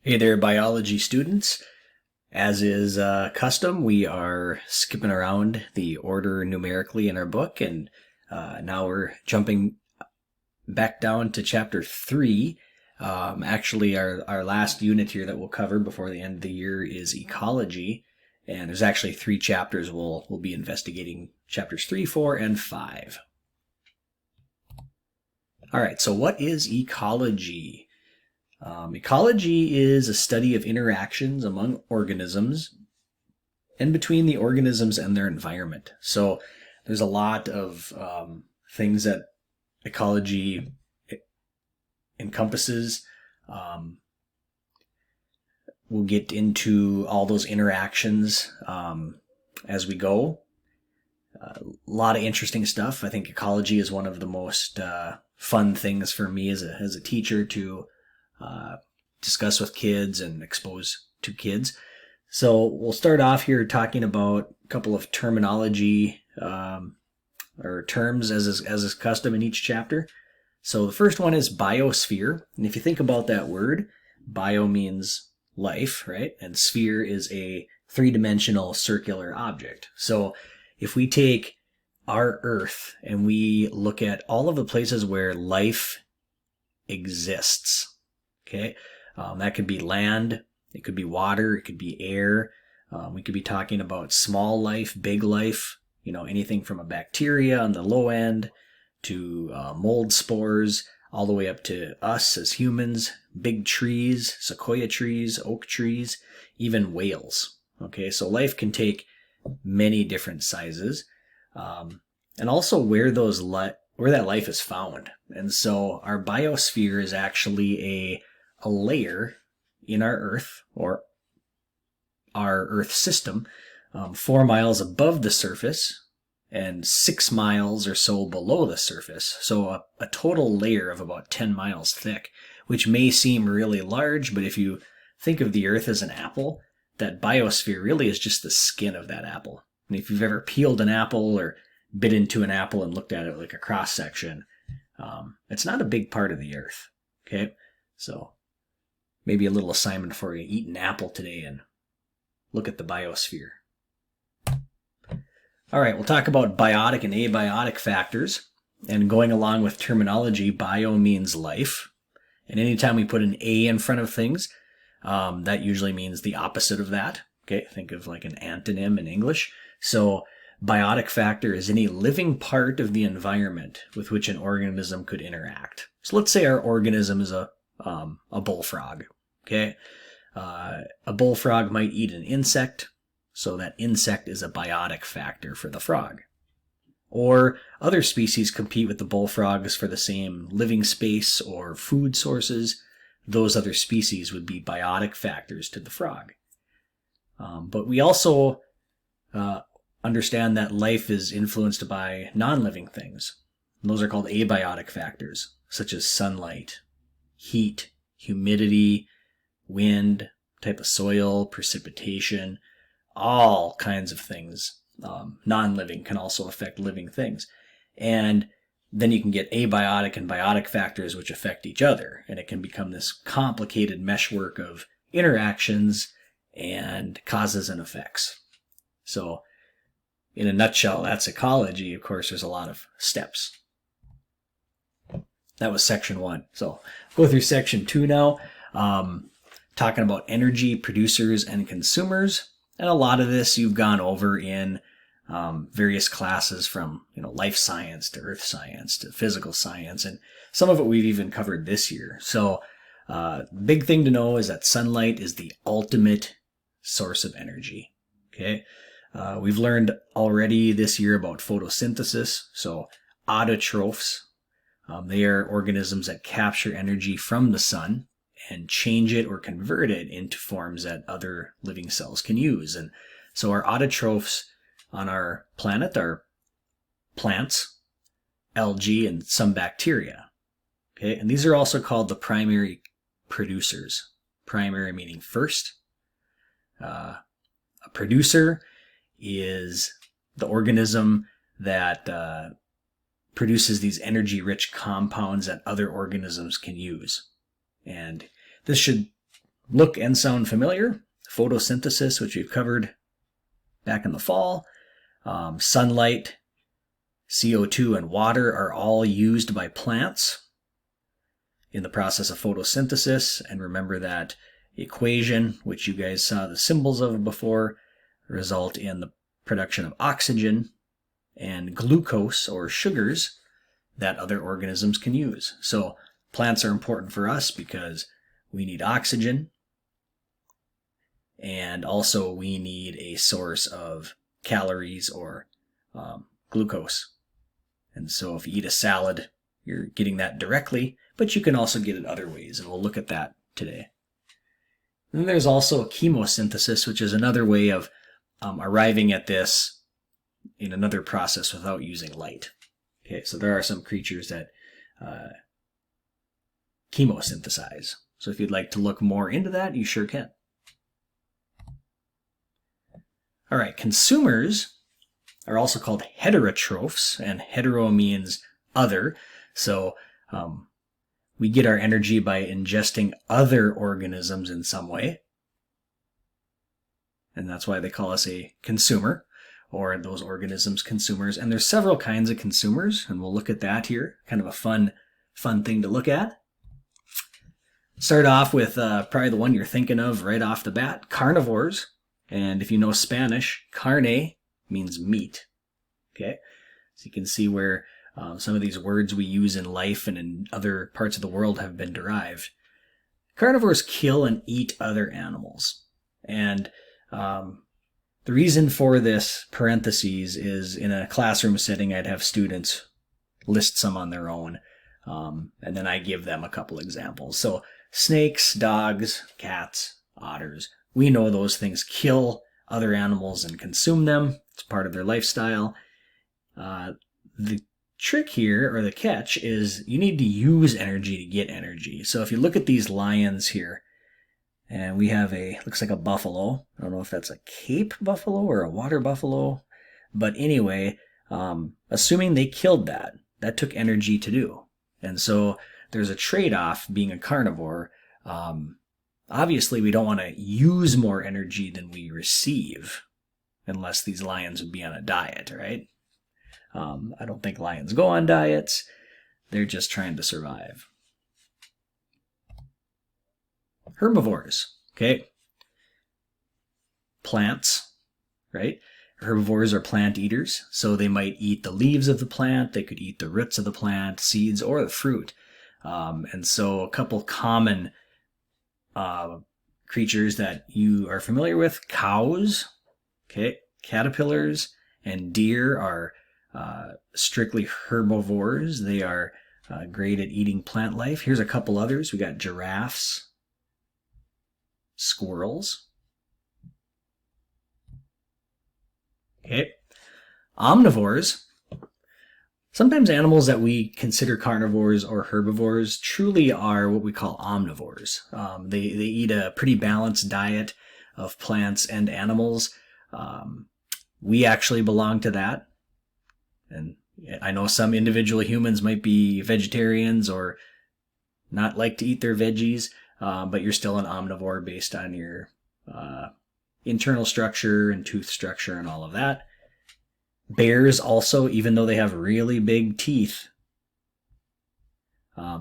Hey there, biology students. As is custom, we are skipping around the order numerically in our book, and now we're jumping back down to chapter 3. Actually, our last unit here that we'll cover before the end of the year is ecology, and there's actually 3 chapters. We'll be investigating chapters 3, 4, and 5. All right, so what is ecology? Ecology is a study of interactions among organisms and between the organisms and their environment. So there's a lot of things that ecology encompasses. We'll get into all those interactions as we go. A lot of interesting stuff. I think ecology is one of the most fun things for me as a teacher to discuss with kids and expose to kids. So we'll start off here talking about a couple of terminology or terms as is custom in each chapter. So the first one is biosphere. And if you think about that word, bio means life, right? And sphere is a three-dimensional circular object. So if we take our Earth and we look at all of the places where life exists, okay, that could be land, it could be water, it could be air. We could be talking about small life, big life, anything from a bacteria on the low end to mold spores, all the way up to us as humans, big trees, sequoia trees, oak trees, even whales. Okay, so life can take many different sizes, and also where that life is found. And so our biosphere is actually a layer in our Earth, or our Earth system, 4 miles above the surface and 6 miles or so below the surface. So a total layer of about 10 miles thick, which may seem really large, but if you think of the Earth as an apple, that biosphere really is just the skin of that apple. And if you've ever peeled an apple or bit into an apple and looked at it like a cross section, it's not a big part of the Earth. Okay, so maybe a little assignment for you: eat an apple today and look at the biosphere. All right, we'll talk about biotic and abiotic factors. And going along with terminology, bio means life. And anytime we put an A in front of things, that usually means the opposite of that. Okay, think of like an antonym in English. So biotic factor is any living part of the environment with which an organism could interact. So let's say our organism is a bullfrog. Okay, a bullfrog might eat an insect, so that insect is a biotic factor for the frog. Or other species compete with the bullfrogs for the same living space or food sources. Those other species would be biotic factors to the frog. But we also understand that life is influenced by non-living things. And those are called abiotic factors, such as sunlight, heat, humidity, wind, type of soil, precipitation, all kinds of things. Non-living can also affect living things. And then you can get abiotic and biotic factors which affect each other. And it can become this complicated meshwork of interactions and causes and effects. So in a nutshell, that's ecology. Of course, there's a lot of steps. That was section 1. So go through section 2 now, talking about energy producers and consumers. And a lot of this you've gone over in various classes, from life science to earth science to physical science, and some of it we've even covered this year. So big thing to know is that sunlight is the ultimate source of energy. Okay, we've learned already this year about photosynthesis. So autotrophs, they are organisms that capture energy from the sun and change it or convert it into forms that other living cells can use. And so our autotrophs on our planet are plants, algae, and some bacteria. Okay, and these are also called the primary producers. Primary meaning first. A producer is the organism that produces these energy-rich compounds that other organisms can use. And this should look and sound familiar. Photosynthesis, which we've covered back in the fall. Sunlight, CO2, and water are all used by plants in the process of photosynthesis. And remember that equation, which you guys saw the symbols of before, result in the production of oxygen and glucose, or sugars, that other organisms can use. So plants are important for us because we need oxygen, and also we need a source of calories or glucose. And so if you eat a salad, you're getting that directly, but you can also get it other ways, and we'll look at that today. And then there's also chemosynthesis, which is another way of arriving at this in another process without using light. Okay, so there are some creatures that chemosynthesize. So if you'd like to look more into that, you sure can. All right, consumers are also called heterotrophs, and hetero means other. So we get our energy by ingesting other organisms in some way. And that's why they call us a consumer, or those organisms consumers. And there's several kinds of consumers, and we'll look at that here. Kind of a fun thing to look at. Start off with probably the one you're thinking of right off the bat, carnivores. And if you know Spanish, carne means meat. Okay, so you can see where some of these words we use in life and in other parts of the world have been derived. Carnivores kill and eat other animals. And the reason for this parentheses is in a classroom setting, I'd have students list some on their own, and then I give them a couple examples. So snakes, dogs, cats, otters, we know those things kill other animals and consume them. It's part of their lifestyle. The trick here, or the catch, is you need to use energy to get energy. So if you look at these lions here, and we have looks like a buffalo. I don't know if that's a Cape buffalo or a water buffalo. But anyway, assuming they killed that took energy to do. And so there's a trade-off being a carnivore. Obviously, we don't want to use more energy than we receive, unless these lions would be on a diet, right? I don't think lions go on diets. They're just trying to survive. Herbivores, okay? Plants, right? Herbivores are plant eaters, so they might eat the leaves of the plant, they could eat the roots of the plant, seeds, or the fruit. And so a couple common creatures that you are familiar with, cows, okay, caterpillars, and deer are strictly herbivores. They are great at eating plant life. Here's a couple others. We got giraffes, squirrels. Okay. Omnivores. Sometimes animals that we consider carnivores or herbivores truly are what we call omnivores. They eat a pretty balanced diet of plants and animals. We actually belong to that. And I know some individual humans might be vegetarians or not like to eat their veggies, but you're still an omnivore based on your internal structure and tooth structure and all of that. Bears also, even though they have really big teeth,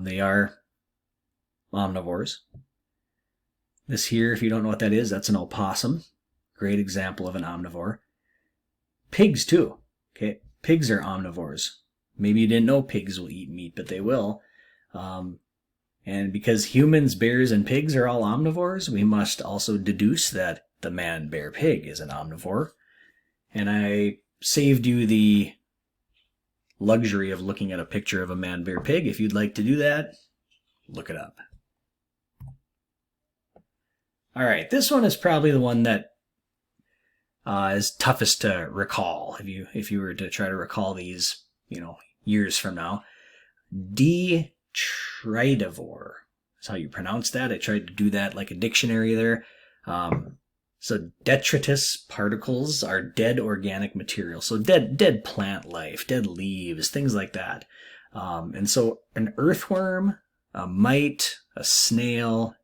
they are omnivores. This here, if you don't know what that is, that's an opossum. Great example of an omnivore. Pigs too. Okay, pigs are omnivores. Maybe you didn't know pigs will eat meat, but they will. And because humans, bears, and pigs are all omnivores, we must also deduce that the man-bear-pig is an omnivore. And I saved you the luxury of looking at a picture of a man-bear-pig. If you'd like to do that, look it up. All right, this one is probably the one that is toughest to recall if you were to try to recall these, years from now. Detritivore is how you pronounce that. I tried to do that like a dictionary there. So detritus particles are dead organic material. So dead plant life, dead leaves, things like that. And so an earthworm, a mite, a snail,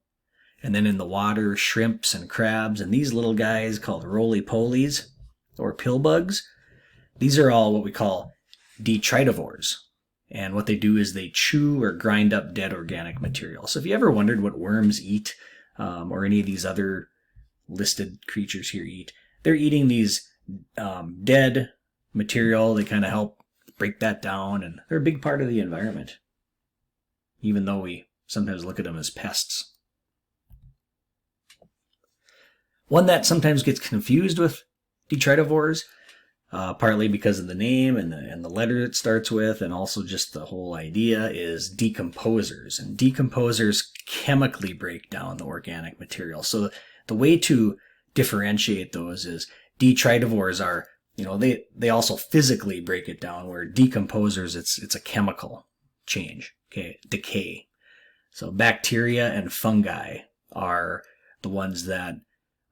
And then in the water, shrimps and crabs, and these little guys called roly-polies or pill bugs. These are all what we call detritivores. And what they do is they chew or grind up dead organic material. So if you ever wondered what worms eat, or any of these other listed creatures here eat, they're eating these dead material. They kind of help break that down, and they're a big part of the environment, even though we sometimes look at them as pests. One that sometimes gets confused with detritivores, partly because of the name and the letter it starts with, and also just the whole idea, is decomposers. And decomposers chemically break down the organic material. So the way to differentiate those is detritivores are, they also physically break it down, where decomposers, it's a chemical change, okay, decay. So bacteria and fungi are the ones that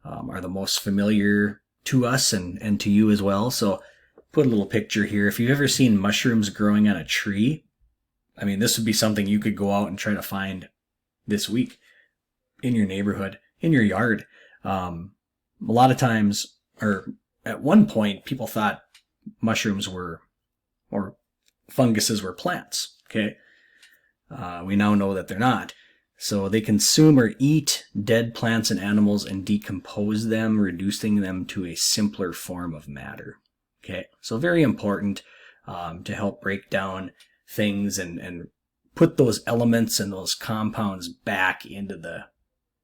are the most familiar to us and to you as well. So put a little picture here. If you've ever seen mushrooms growing on a tree, I mean, this would be something you could go out and try to find this week in your neighborhood, in your yard. A lot of times, or at one point, people thought mushrooms were, or funguses were plants, okay? We now know that they're not. So they consume or eat dead plants and animals and decompose them, reducing them to a simpler form of matter. Okay, so very important to help break down things and put those elements and those compounds back into the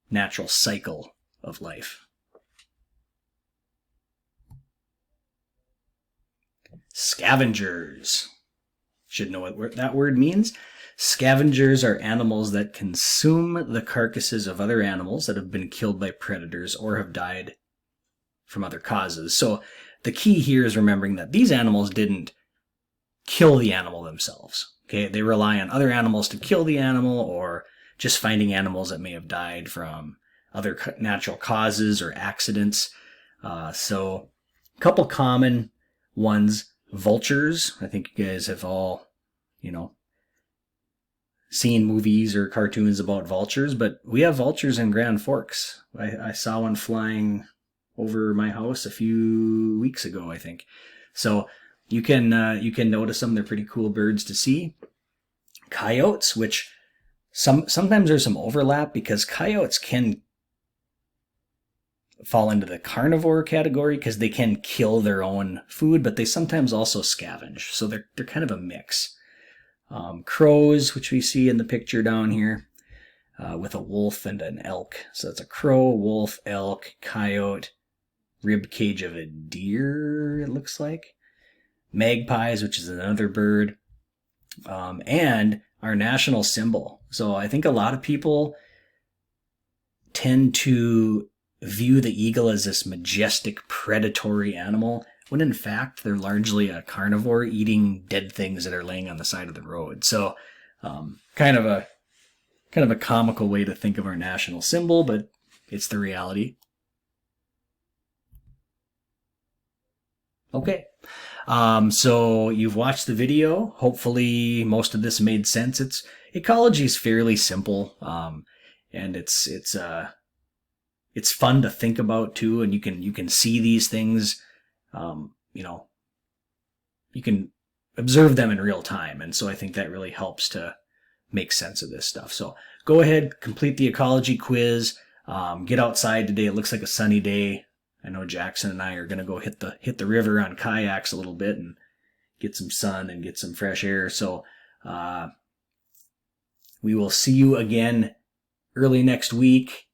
natural cycle of life. Scavengers. Should know what that word means. Scavengers are animals that consume the carcasses of other animals that have been killed by predators or have died from other causes. So the key here is remembering that these animals didn't kill the animal themselves. Okay, they rely on other animals to kill the animal, or just finding animals that may have died from other natural causes or accidents. So a couple common ones: vultures. I think you guys have all, seen movies or cartoons about vultures, but we have vultures in Grand Forks. I saw one flying over my house a few weeks ago, I think. So you can notice them. They're pretty cool birds to see. Coyotes, which sometimes there's some overlap, because coyotes can fall into the carnivore category because they can kill their own food, but they sometimes also scavenge. So they're kind of a mix. Crows, which we see in the picture down here, with a wolf and an elk. So it's a crow, wolf, elk, coyote, rib cage of a deer, it looks like. Magpies, which is another bird, and our national symbol. So I think a lot of people tend to view the eagle as this majestic, predatory animal, when in fact they're largely a carnivore eating dead things that are laying on the side of the road. So kind of a comical way to think of our national symbol, but it's the reality. Okay, so you've watched the video. Hopefully most of this made sense. Ecology is fairly simple, and it's fun to think about too, and you can see these things. You can observe them in real time. And so I think that really helps to make sense of this stuff. So go ahead, complete the ecology quiz, get outside today. It looks like a sunny day. I know Jackson and I are going to go hit the river on kayaks a little bit and get some sun and get some fresh air. So, we will see you again early next week.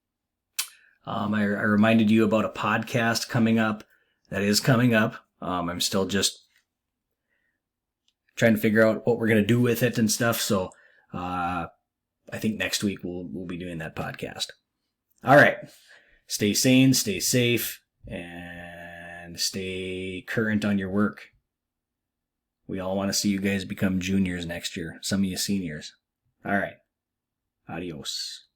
I reminded you about a podcast coming up. That is coming up. I'm still just trying to figure out what we're going to do with it and stuff. So I think next week we'll be doing that podcast. All right. Stay sane, stay safe, and stay current on your work. We all want to see you guys become juniors next year. Some of you seniors. All right. Adios.